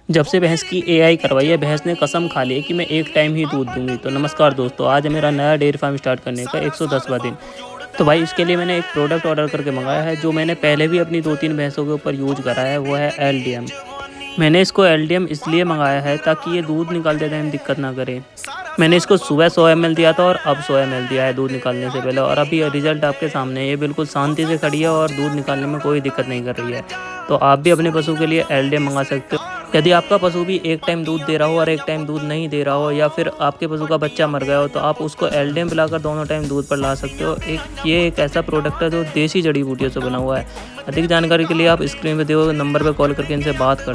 जब से भैंस की एआई करवाई है, भैंस ने कसम खा ली है कि मैं एक टाइम ही दूध दूंगी। तो नमस्कार दोस्तों, आज है मेरा नया डेयरी फार्म स्टार्ट करने का 110वां दिन। तो भाई इसके लिए मैंने एक प्रोडक्ट ऑर्डर करके मंगाया है, जो मैंने पहले भी अपनी 2-3 भैंसों के ऊपर यूज करा है। वो है एलडीएम। मैंने इसको एलडीएम इसलिए मंगाया है ताकि ये दूध निकालते टाइम दिक्कत ना करे। मैंने इसको सुबह 100 ml दिया था और अब 100 ml दिया है दूध निकालने से पहले, और अभी रिजल्ट आपके सामने है। ये बिल्कुल शांति से खड़ी है और दूध निकालने में कोई दिक्कत नहीं कर रही है। तो आप भी अपने पशु के लिए एलडीएम मंगा सकते हो। यदि आपका पशु भी एक टाइम दूध दे रहा हो और एक टाइम दूध नहीं दे रहा हो, या फिर आपके पशु का बच्चा मर गया हो, तो आप उसको एलडीएम पिलाकर दोनों टाइम दूध पर ला सकते हो। ये एक ऐसा प्रोडक्ट है जो देसी जड़ी बूटियों से बना हुआ है। अधिक जानकारी के लिए आप स्क्रीन पे दिए हुए नंबर पर कॉल करके इनसे बात कर सकते हो।